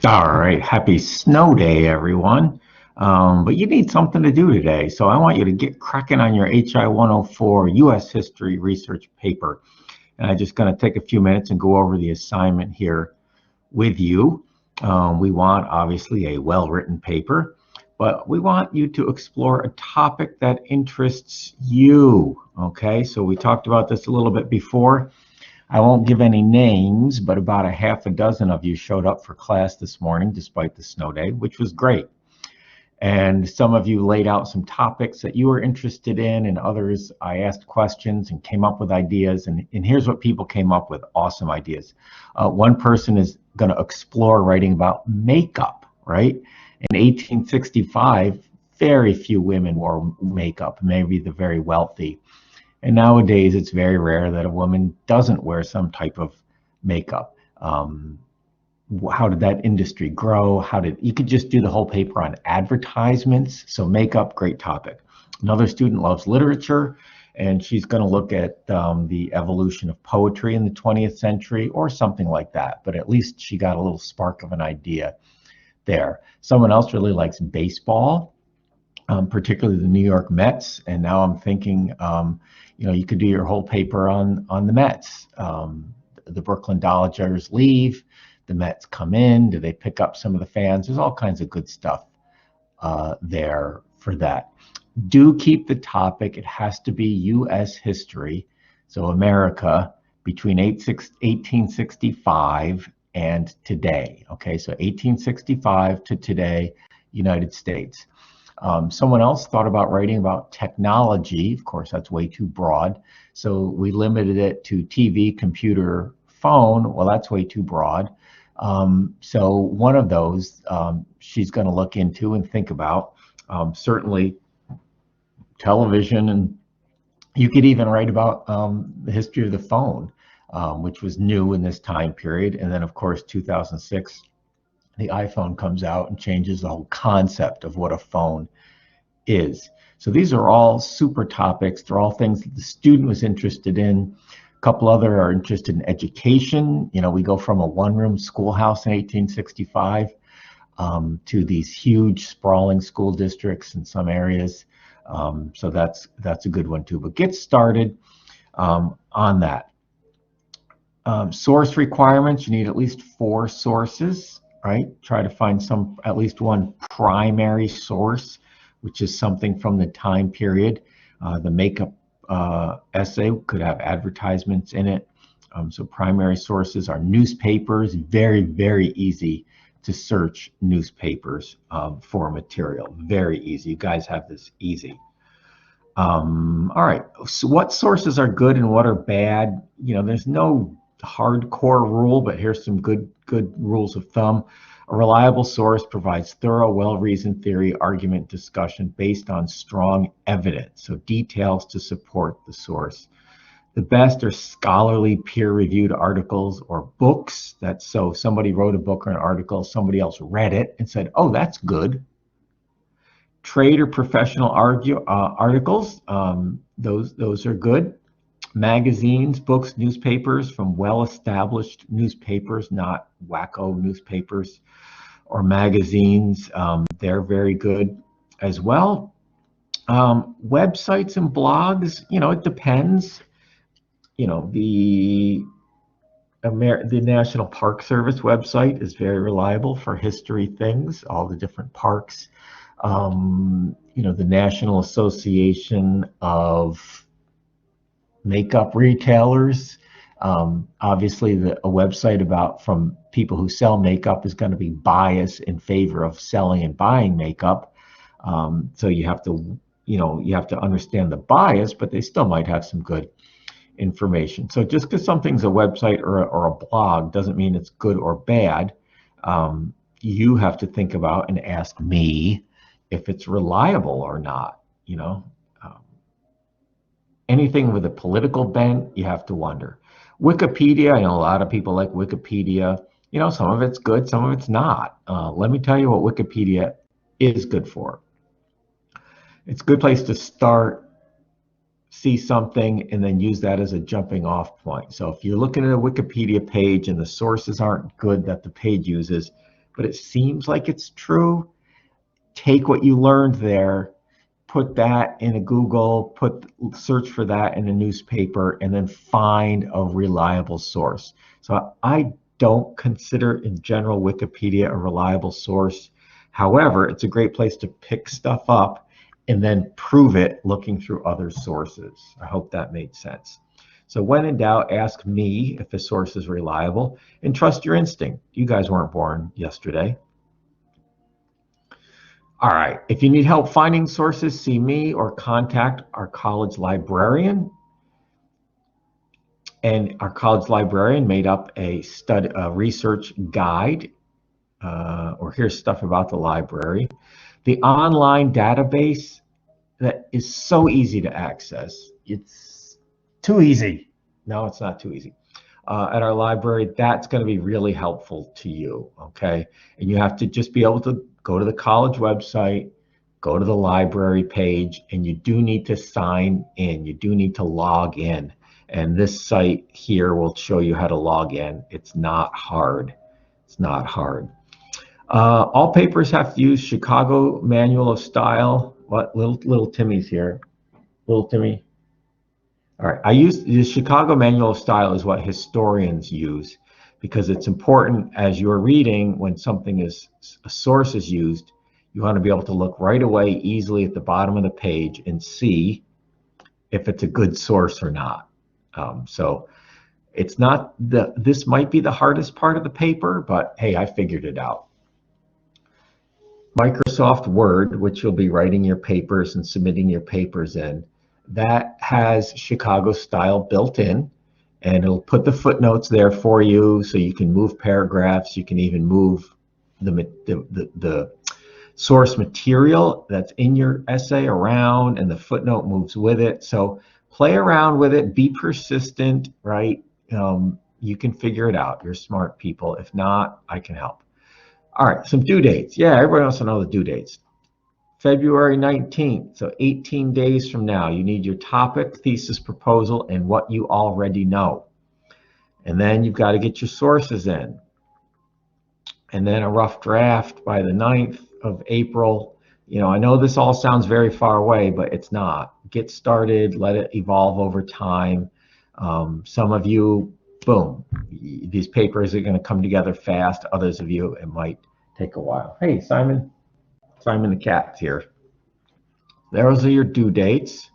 All right, happy snow day, everyone. But you need something to do today, so I want you to get cracking on your HI 104 U.S. History Research paper. And I'm just going to take a few minutes and go over the assignment here with you. We want, obviously, a well-written paper, but we want you to explore a topic that interests you, okay? So we talked about this a little bit before. I won't give any names, but about a half a dozen of you showed up for class this morning despite the snow day, which was great. And some of you laid out some topics that you were interested in, and others I asked questions and came up with ideas. And here's what people came up with: awesome ideas. One person is going to explore writing about makeup, right? In 1865, very few women wore makeup, maybe the very wealthy. And nowadays, it's very rare that a woman doesn't wear some type of makeup. How did that industry grow? You could just do the whole paper on advertisements. So makeup, great topic. Another student loves literature, and she's going to look at the evolution of poetry in the 20th century or something like that. But at least she got a little spark of an idea there. Someone else really likes baseball, particularly the New York Mets. And now I'm thinking, you could do your whole paper on the Mets. The Brooklyn Dodgers leave, the Mets come in. Do they pick up some of the fans? There's all kinds of good stuff there for that. Do keep the topic. It has to be U.S. history, so America between 1865 and today. Okay, so 1865 to today, United States. Someone else thought about writing about technology. Of course, that's way too broad. So we limited it to TV, computer, phone. Well, that's way too broad. So one of those she's going to look into and think about. Certainly television, and you could even write about the history of the phone, which was new in this time period. And then, of course, 2006. The iPhone comes out and changes the whole concept of what a phone is. So these are all super topics. They're all things that the student was interested in. A couple other are interested in education. We go from a one-room schoolhouse in 1865 to these huge sprawling school districts in some areas. So that's a good one too. But get started on that. Source requirements: you need at least 4 sources. Right? Try to find at least one primary source, which is something from the time period. The makeup essay could have advertisements in it. So primary sources are newspapers. Very, very easy to search newspapers for material. Very easy. You guys have this easy. All right. So what sources are good and what are bad? There's no hardcore rule, but here's some good rules of thumb. A reliable source provides thorough, well-reasoned theory, argument, discussion based on strong evidence, so details to support the source. The best are scholarly, peer-reviewed articles or books. So somebody wrote a book or an article, somebody else read it and said, oh, that's good. Trade or professional articles, those are good. Magazines, books, newspapers from well-established newspapers, not wacko newspapers or magazines. They're very good as well. Websites and blogs, it depends. The National Park Service website is very reliable for history things, all the different parks. The National Association of Makeup Retailers, obviously a website from people who sell makeup is going to be biased in favor of selling and buying makeup. So you have to understand the bias, but they still might have some good information. So just because something's a website or a blog doesn't mean it's good or bad. You have to think about and ask me if it's reliable or not. Anything with a political bent, you have to wonder. Wikipedia, I know a lot of people like Wikipedia. Some of it's good, some of it's not. Let me tell you what Wikipedia is good for. It's a good place to start, see something, and then use that as a jumping off point. So if you're looking at a Wikipedia page and the sources aren't good that the page uses, but it seems like it's true. Take what you learned there, put that in a Google, search for that in a newspaper, and then find a reliable source. So I don't consider in general Wikipedia a reliable source. However, it's a great place to pick stuff up and then prove it looking through other sources. I hope that made sense. So when in doubt, ask me if a source is reliable and trust your instinct. You guys weren't born yesterday. All right, if you need help finding sources, see me or contact our college librarian. And our college librarian made up a research guide, or here's stuff about the library. The online database that is so easy to access. It's too easy. No, it's not too easy. At our library, that's going to be really helpful to you, okay? And you have to just be able to go to the college website, go to the library page, and you do need to sign in. You do need to log in. And this site here will show you how to log in. It's not hard. It's not hard. All papers have to use Chicago Manual of Style. What, little Timmy's here. Little Timmy. All right, I use the Chicago Manual of Style is what historians use because it's important as you're reading when a source is used, you want to be able to look right away easily at the bottom of the page and see if it's a good source or not. So it's not this might be the hardest part of the paper, but hey, I figured it out. Microsoft Word, which you'll be writing your papers and submitting your papers in, that has Chicago style built in, and it'll put the footnotes there for you so you can move paragraphs. You can even move the source material that's in your essay around, and the footnote moves with it. So play around with it, be persistent, right? You can figure it out. You're smart people. If not, I can help. All right, some due dates. Yeah, everybody wants to know the due dates. February 19th, so 18 days from now, you need your topic, thesis proposal, and what you already know. And then you've got to get your sources in. And then a rough draft by the 9th of April. You know, I know this all sounds very far away, but it's not. Get started, let it evolve over time. Some of you, boom, these papers are going to come together fast. Others of you, it might take a while. Hey, Simon the cat's here. Those are your due dates.